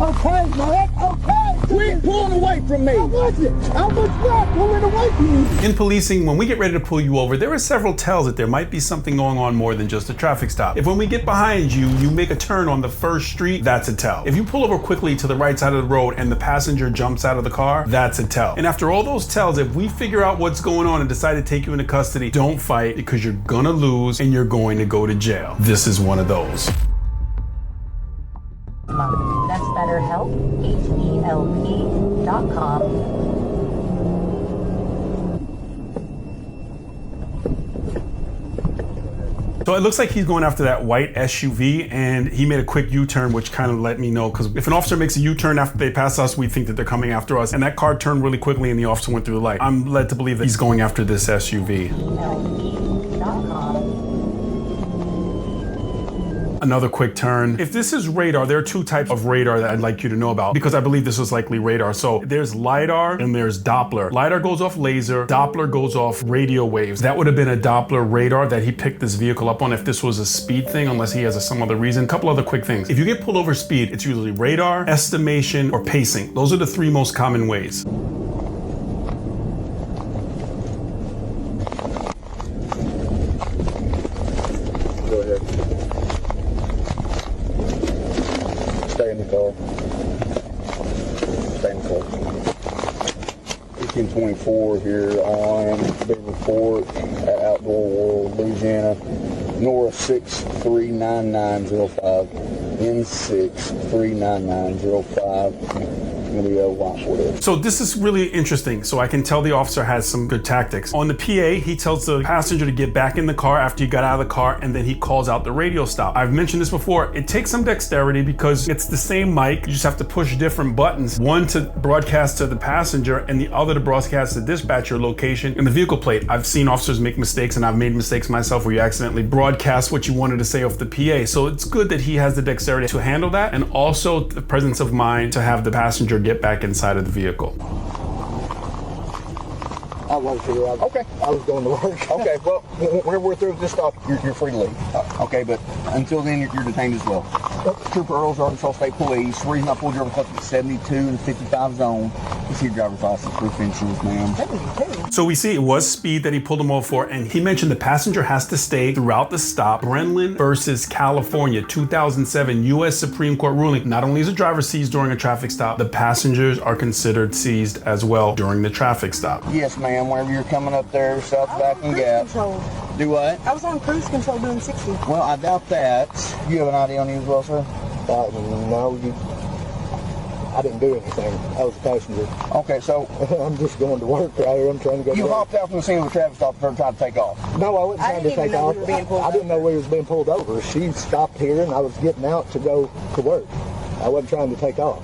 okay, man. Okay. Quit pulling away from me. I wasn't. I was not pulling away from you. In policing, when we get ready to pull you over, there are several tells that there might be something going on more than just a traffic stop. If when we get behind you, you make a turn on the first street, that's a tell. If you pull over quickly to the right side of the road and the passenger jumps out of the car, that's a tell. And after all those tells, if we figure out what's going on and decide to take you into custody, don't fight, because you're gonna lose and you're going to go to jail. This is one of those. That's BetterHelp, HELP.com. So it looks like he's going after that white SUV, and he made a quick U-turn, which kind of let me know, because if an officer makes a U-turn after they pass us, we think that they're coming after us. And that car turned really quickly and the officer went through the light. I'm led to believe that he's going after this SUV. Another quick turn. If this is radar, there are two types of radar that I'd like you to know about, because I believe this is likely radar. So there's LiDAR and there's Doppler. LiDAR goes off laser, Doppler goes off radio waves. That would have been a Doppler radar that he picked this vehicle up on if this was a speed thing, unless he has some other reason. A couple other quick things. If you get pulled over speed, it's usually radar, estimation, or pacing. Those are the three most common ways. Go ahead. Stay in the car. Stay in the car. 1824 here on Big Report at Outdoor World, Louisiana. Nora 639905. N639905. So this is really interesting. So I can tell the officer has some good tactics. On the PA, he tells the passenger to get back in the car after you got out of the car, and then he calls out the radio stop. I've mentioned this before. It takes some dexterity because it's the same mic. You just have to push different buttons. One to broadcast to the passenger and the other to broadcast to dispatcher location and the vehicle plate. I've seen officers make mistakes, and I've made mistakes myself where you accidentally broadcast what you wanted to say off the PA. So it's good that he has the dexterity to handle that, and also the presence of mind to have the passenger get back inside of the vehicle. I was here. Okay. I was going to work. Okay, well, whenever we're through with this stop, you're free to leave. Okay, but until then, you're detained as well. Trooper Earls, Arkansas State Police. The reason I pulled you over is 72 and 55 zone. You see your driver's license, proof insurance, ma'am. So we see it was speed that he pulled him over for, and he mentioned the passenger has to stay throughout the stop. Brenlin versus California, 2007 U.S. Supreme Court ruling. Not only is a driver seized during a traffic stop, the passengers are considered seized as well during the traffic stop. Yes, ma'am. Whenever you're coming up there, south back and gap. Do what? I was on cruise control doing 60. Well, I doubt that. You have an ID on you as well, sir? No, I didn't do anything. I was a passenger. Okay, so I'm just going to work right here. I'm trying to go to work. You hopped out from the scene of the traffic stop and tried to take off? No, I wasn't trying to take off. I didn't know we was being pulled over. She stopped here and I was getting out to go to work. I wasn't trying to take off.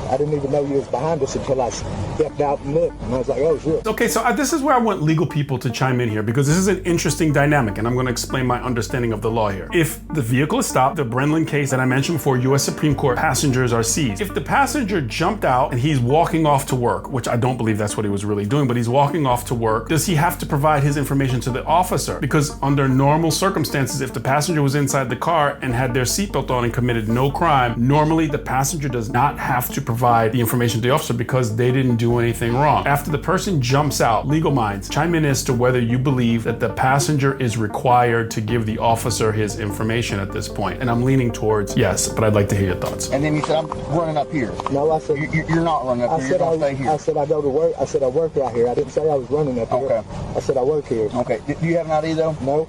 I didn't even know you was behind us until I stepped out and looked, and I was like, oh shit. Okay, so this is where I want legal people to chime in here, because this is an interesting dynamic, and I'm going to explain my understanding of the law here. If the vehicle is stopped, the Brenlin case that I mentioned before, U.S. Supreme Court, passengers are seized. If the passenger jumped out and he's walking off to work, which I don't believe that's what he was really doing, but he's walking off to work, does he have to provide his information to the officer? Because under normal circumstances, if the passenger was inside the car and had their seatbelt on and committed no crime, normally the passenger does not have to provide the information to the officer because they didn't do anything wrong. After the person jumps out, legal minds, chime in as to whether you believe that the passenger is required to give the officer his information at this point. And I'm leaning towards yes, but I'd like to hear your thoughts. And then you said, I'm running up here. No, I said... You're not running up here, you're going to stay here. I said I go to work. I said I work right here. I didn't say I was running up here. Okay. I said I work here. Okay. Do you have an ID though? No.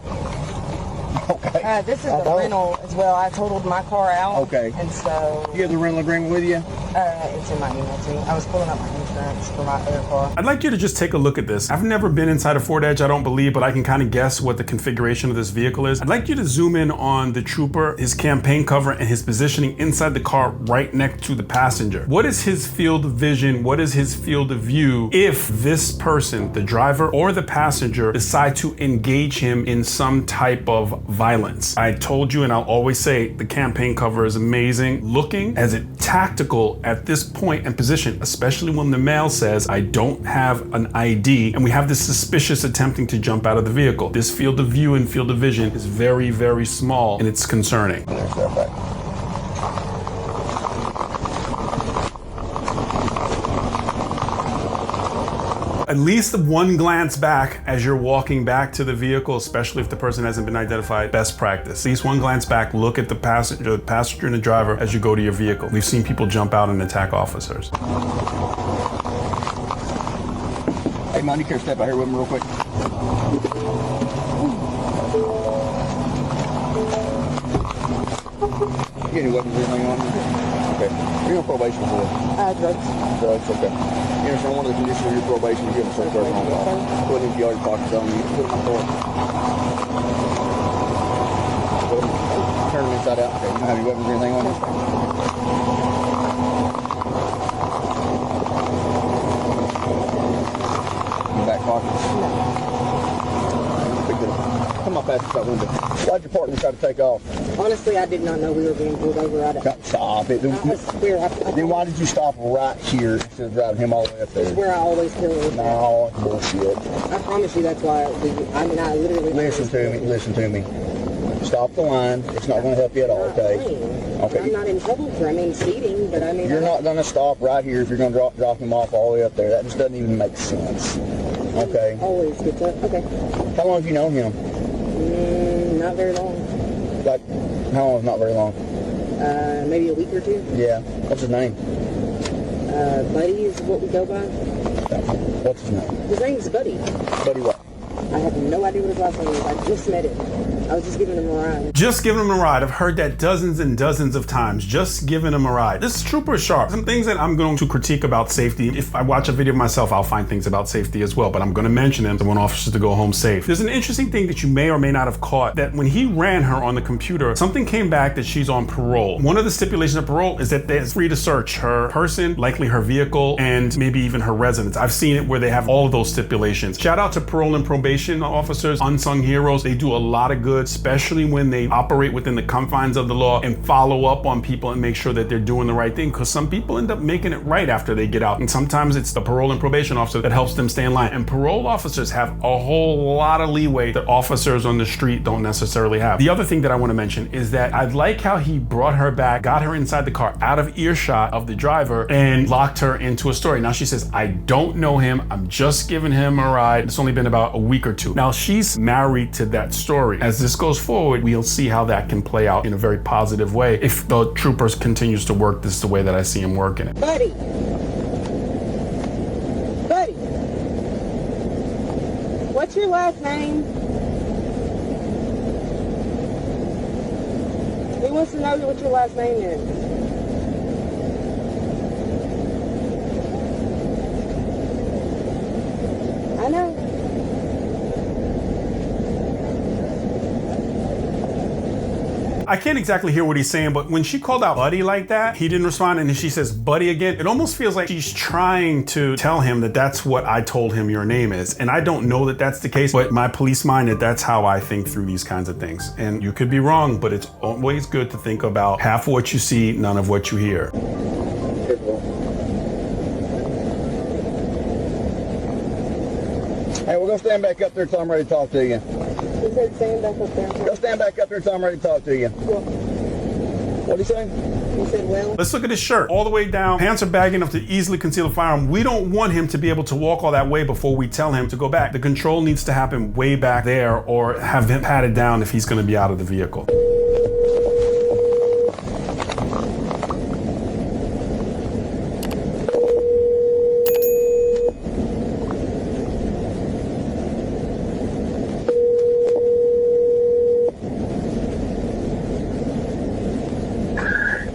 Okay. This is the rental as well. I totaled my car out. Okay. And so... You have the rental agreement with you? It's in my email too. I was pulling up my insurance for my other car. I'd like you to just take a look at this. I've never been inside a Ford Edge, I don't believe, but I can kind of guess what the configuration of this vehicle is. I'd like you to zoom in on the trooper, his campaign cover, and his positioning inside the car right next to the passenger. What is his field of vision? What is his field of view if this person, the driver or the passenger, decide to engage him in some type of violence? I told you, and I'll always say, the campaign cover is amazing. Looking as it tactical at this point and position, especially when the male says, I don't have an ID, and we have this suspicious attempting to jump out of the vehicle. This field of view and field of vision is very, very small, and it's concerning. At least one glance back as you're walking back to the vehicle, especially if the person hasn't been identified, best practice. At least one glance back, look at the passenger and the driver as you go to your vehicle. We've seen people jump out and attack officers. Hey, man, you care to step out here with me real quick? You got any weapons or anything on you? Okay. You're on probation for? Drugs. Drugs, okay. You understand one of the conditions of your probation, you give a search warrant on file. Put it in your pockets on you. Put it in my car. Turn them inside out. Okay. You don't have any weapons or anything on you? Your back pockets? Pick it up. Come up past that window. Why'd your partner try to take off? Honestly, I did not know we were being pulled over. Stop it. I swear. Then why did you stop right here instead of driving him all the way up there? That's where I always kill her. No, that's bullshit. I promise you that's why I literally... Listen to me. Stop the line. It's not going to help you at all, okay? Okay. I'm not in trouble for, speeding, but You're not going to stop right here if you're going to drop him off all the way up there. That just doesn't even make sense. Okay? Always gets up. Okay. How long have you known him? Not very long. Like, how long is not very long? Maybe a week or two. Yeah. What's his name? Buddy is what we go by. What's his name? His name's Buddy. Buddy what? I have no idea what his last name is. I just met him. I was just giving him a ride. Just giving him a ride. I've heard that dozens and dozens of times. Just giving him a ride. This trooper is sharp. Some things that I'm going to critique about safety. If I watch a video of myself, I'll find things about safety as well, but I'm going to mention them. I want officers to go home safe. There's an interesting thing that you may or may not have caught, that when he ran her on the computer, something came back that she's on parole. One of the stipulations of parole is that they're free to search her person, likely her vehicle, and maybe even her residence. I've seen it where they have all of those stipulations. Shout out to parole and probation officers, unsung heroes. They do a lot of good, especially when they operate within the confines of the law and follow up on people and make sure that they're doing the right thing, because some people end up making it right after they get out, and sometimes it's the parole and probation officer that helps them stay in line. And parole officers have a whole lot of leeway that officers on the street don't necessarily have. The other thing that I want to mention is that I like how he brought her back, got her inside the car, out of earshot of the driver, and locked her into a story. Now she says, I don't know him, I'm just giving him a ride. It's only been about a week or two. Now she's married to that story. As this goes forward, we'll see how that can play out in a very positive way if the troopers continues to work this the way that I see him working it. Buddy! Buddy! What's your last name? He wants to know what your last name is. I know. I can't exactly hear what he's saying, but when she called out Buddy like that, he didn't respond, and then she says Buddy again. It almost feels like she's trying to tell him that that's what I told him your name is. And I don't know that that's the case, but my police mind, that's how I think through these kinds of things. And you could be wrong, but it's always good to think about half what you see, none of what you hear. Hey, we'll go stand back up there until I'm ready to talk to you. He said stand back up there. Go stand back up there until I'm ready to talk to you. Well, What'd he say? he said, well, Let's look at his shirt. All the way down, pants are baggy enough to easily conceal a firearm. We don't want him to be able to walk all that way before we tell him to go back. The control needs to happen way back there, or have him patted down if he's going to be out of the vehicle.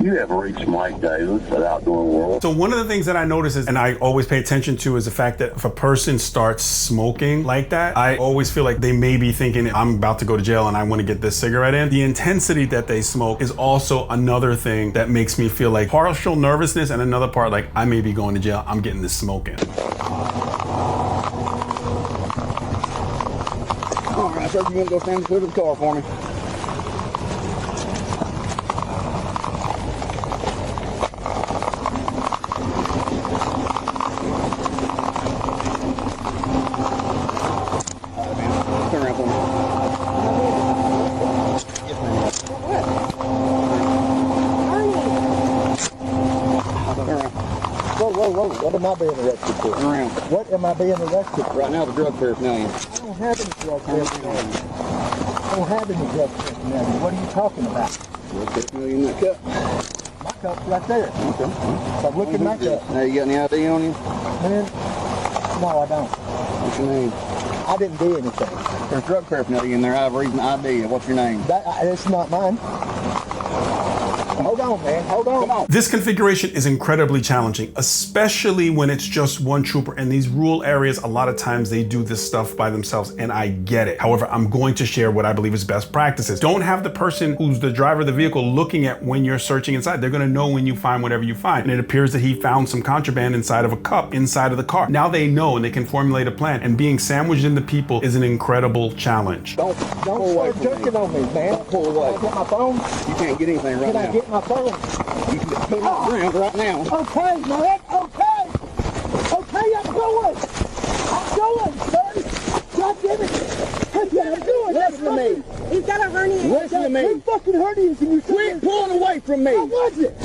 You have reached Mike Davis at Outdoor World. So one of the things that I notice is, and I always pay attention to, is the fact that if a person starts smoking like that, I always feel like they may be thinking, I'm about to go to jail and I want to get this cigarette in. The intensity that they smoke is also another thing that makes me feel like partial nervousness, and another part like, I may be going to jail, I'm getting this smoke in. All right, sir, you want to go stand clear to the car for me? Turn around for me. Yes, ma'am. what? Turn around. Whoa. What am I being arrested for? Around. What am I being arrested for? Right now, the drug paraphernalia. I don't have any drug paraphernalia. I don't have any drug paraphernalia. What are you talking about? Drug paraphernalia in that cup. My cup's right there. Okay. So look at my cup. Now, you got any ID on you? Man, no, I don't. What's your name? I didn't do anything. There's drug paraphernalia in there. I have a reason ID. What's your name? It's not mine. Hold on, man. Hold on. Come on. This configuration is incredibly challenging, especially when it's just one trooper. In these rural areas, a lot of times they do this stuff by themselves, and I get it. However, I'm going to share what I believe is best practices. Don't have the person who's the driver of the vehicle looking at when you're searching inside. They're gonna know when you find whatever you find. And it appears that he found some contraband inside of a cup inside of the car. Now they know and they can formulate a plan, and being sandwiched into people is an incredible challenge. Don't start jerking on me, man. Don't pull away. Can I get my phone? You can't get anything right Can now. I get my phone? You can put it on the ground right now. Okay, man. Okay, I'm going, son. God damn it. I'm doing. Listen to me. He's got a hernia. Listen to me. Two fucking hernias and you Quit pulling away from me. I wasn't.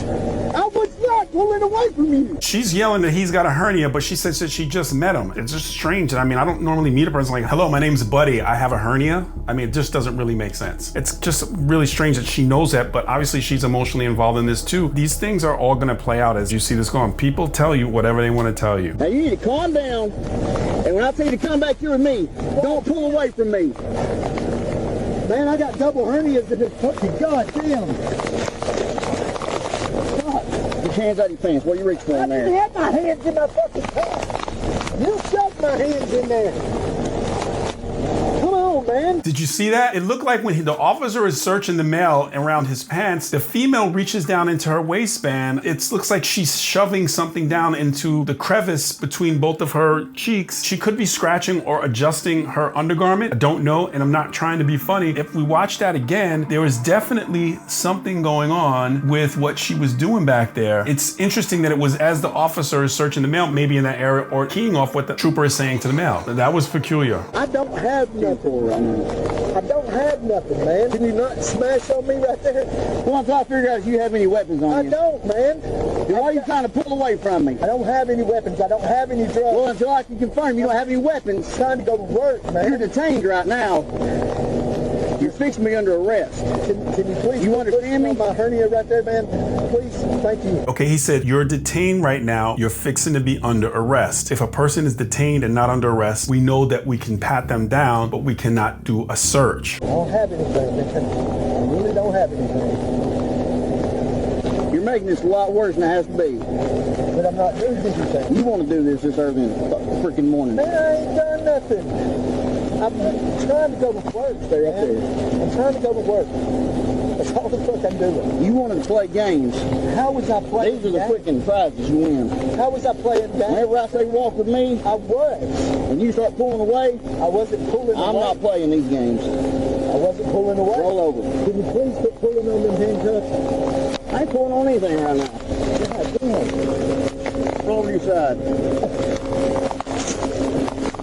I was not pulling away from you. She's yelling that he's got a hernia, but she says that she just met him. It's just strange. I mean, I don't normally meet a person like, hello, my name's Buddy, I have a hernia. I mean, it just doesn't really make sense. It's just really strange that she knows that, but obviously she's emotionally involved in this too. These things are all gonna play out as you see this going. People tell you whatever they wanna tell you. Now you need to calm down. And when I tell you to come back here with me, don't pull away from me. Man, I got double hernias in this fucking goddamn. Get your hands out of your pants. What you reach for I in didn't there? have my hands in my fucking pants. You shoved my hands in there. Come on, man. Did you see that? It looked like when the officer is searching the mail around his pants, the female reaches down into her waistband. It looks like she's shoving something down into the crevice between both of her cheeks. She could be scratching or adjusting her undergarment. I don't know, and I'm not trying to be funny. If we watch that again, there was definitely something going on with what she was doing back there. It's interesting that it was as the officer is searching the mail, maybe in that area, or keying off what the trooper is saying to the mail. That was peculiar. I don't have nothing right now. I don't have nothing, man. Can you not smash on me right there? Well, I'm trying to figure out if you have any weapons on I you. don't, man. Then why are you trying to pull away from me? I don't have any weapons. I don't have any drugs. Well, until I can confirm you don't have any weapons, I'm trying to go to work, man. you're detained right now. You're fixing me under arrest. Can you please? You understand me? On my hernia right there, man. Please, thank you. Okay, he said, you're detained right now. You're fixing to be under arrest. If a person is detained and not under arrest, we know that we can pat them down, but we cannot do a search. I don't have anything, man. I really don't have anything. You're making this a lot worse than it has to be. But I'm not doing anything. You want to do this early in the freaking morning. Man, I ain't done nothing. I'm trying to go to work. Stay up there. I'm trying to go to work. That's all the fuck I'm doing. You wanted to play games. How was I playing? These are the freaking prizes you win. How was I playing games? Whenever I say walk with me, I was. when you start pulling away, I wasn't pulling away. I'm not playing these games. I wasn't pulling away. Roll over. Can you please quit pulling on them handcuffs? I ain't pulling on anything right now. God damn. Roll over your side.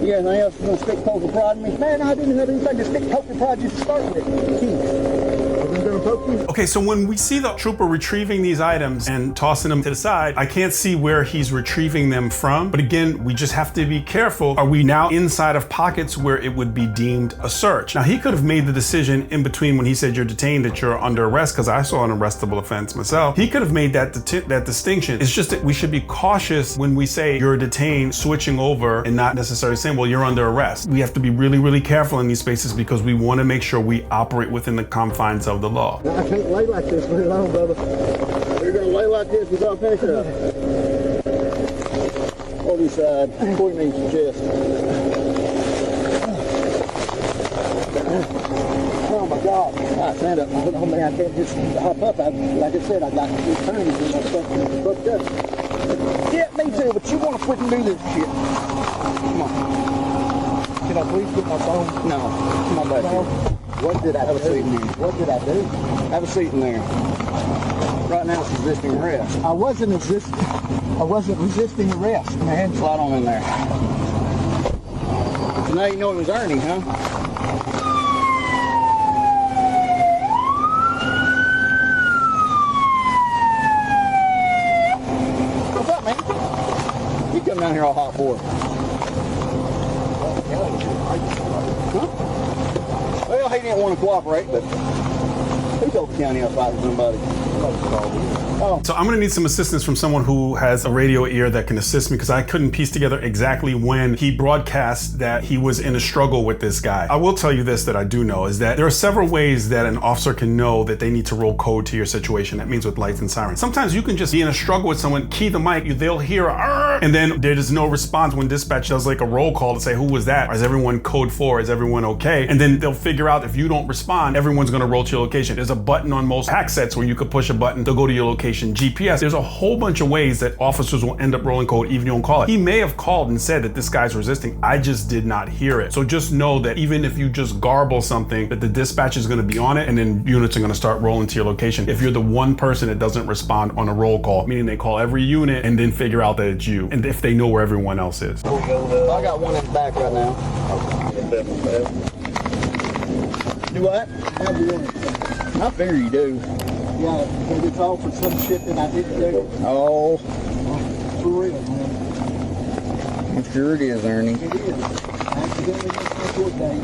You got anything else that's going to stick poke and prod in me? Man, I didn't have anything to stick poke and prod you to start with. Keith. I'm gonna poke you. Okay, so when we see the trooper retrieving these items and tossing them to the side, I can't see where he's retrieving them from. But again, we just have to be careful. Are we now inside of pockets where it would be deemed a search? Now, he could have made the decision in between when he said you're detained that you're under arrest, because I saw an arrestable offense myself. He could have made that distinction. It's just that we should be cautious when we say you're detained, switching over and not necessarily saying, well, you're under arrest. We have to be really, really careful in these spaces because we want to make sure we operate within the confines of the law. I can't lay like this very long, brother. You're going to lay like this until I finish up. Hold your side. Point me your chest. Oh my God. All right, stand up. Oh man, I can't just hop up. Like I said, I got two turns and my stuff fucked up. Yeah, me too, but you want to freaking do this shit. Come on. Can I please get my phone? No. Come on back here. What did I Have a do? seat in there. What did I do? Have a seat in there. Right now it's resisting arrest. I wasn't resisting arrest, man. Slide on in there. So now you know it was Ernie, huh? What's up, man? down here all hot for? Huh? Well, he didn't want to cooperate, but who told the county I'll fight with somebody? So I'm gonna need some assistance from someone who has a radio ear that can assist me, because I couldn't piece together exactly when he broadcast that he was in a struggle with this guy. I will tell you this that I do know, is that there are several ways that an officer can know that they need to roll code to your situation. That means with lights and sirens. Sometimes you can just be in a struggle with someone, key the mic, they'll hear a, and then there's no response when dispatch does like a roll call to say, who was that? Is everyone code 4? Is everyone okay? And then they'll figure out if you don't respond, everyone's gonna roll to your location. There's a button on most hack sets where you could push a button to go to your location. GPS. There's a whole bunch of ways that officers will end up rolling code even if you don't call it. He may have called and said that this guy's resisting. I just did not hear it. So just know that even if you just garble something, that the dispatch is going to be on it, and then units are going to start rolling to your location. If you're the one person that doesn't respond on a roll call, meaning they call every unit and then figure out that it's you, and if they know where everyone else is. I got one in the back right now. Do what? I figure you do. Yeah, because it's all for some shit that I didn't do. Oh. For real, man. I'm sure it is, Ernie. It is. I accidentally missed my court date.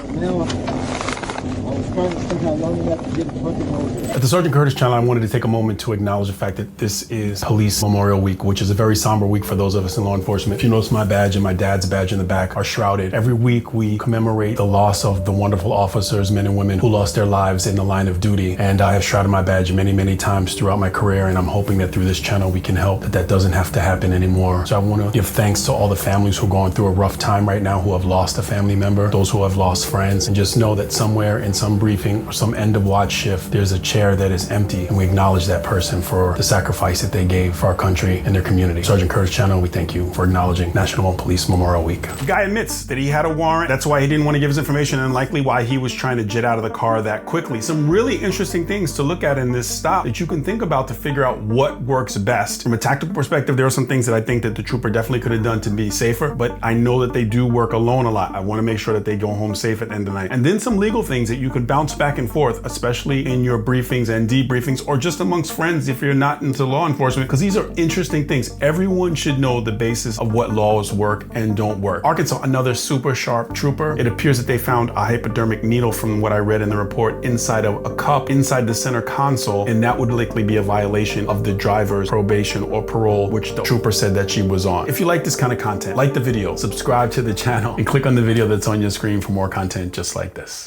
And now I was trying to somehow long enough to get a fucking order. At the Sergeant Curtis channel, I wanted to take a moment to acknowledge the fact that this is Police Memorial Week, which is a very somber week for those of us in law enforcement. If you notice, my badge and my dad's badge in the back are shrouded. Every week we commemorate the loss of the wonderful officers, men and women who lost their lives in the line of duty. And I have shrouded my badge many, many times throughout my career, and I'm hoping that through this channel we can help that doesn't have to happen anymore. So I want to give thanks to all the families who are going through a rough time right now, who have lost a family member, those who have lost friends, and just know that somewhere in some briefing or some end of watch shift, there's a chair that is empty, and we acknowledge that person for the sacrifice that they gave for our country and their community. Sergeant Curtis channel, we thank you for acknowledging National Police Memorial Week. The guy admits that he had a warrant. That's why he didn't want to give his information, and likely why he was trying to jet out of the car that quickly. Some really interesting things to look at in this stop that you can think about to figure out what works best. From a tactical perspective, there are some things that I think that the trooper definitely could have done to be safer, but I know that they do work alone a lot. I want to make sure that they go home safe at the end of the night. And then some legal things that you could bounce back and forth, especially in your briefings and debriefings, or just amongst friends if you're not into law enforcement, because these are interesting things. Everyone should know the basis of what laws work and don't work. Arkansas, another super sharp trooper. It appears that they found a hypodermic needle, from what I read in the report, inside of a cup inside the center console, and that would likely be a violation of the driver's probation or parole, which the trooper said that she was on. If you like this kind of content, like the video, subscribe to the channel, and click on the video that's on your screen for more content just like this.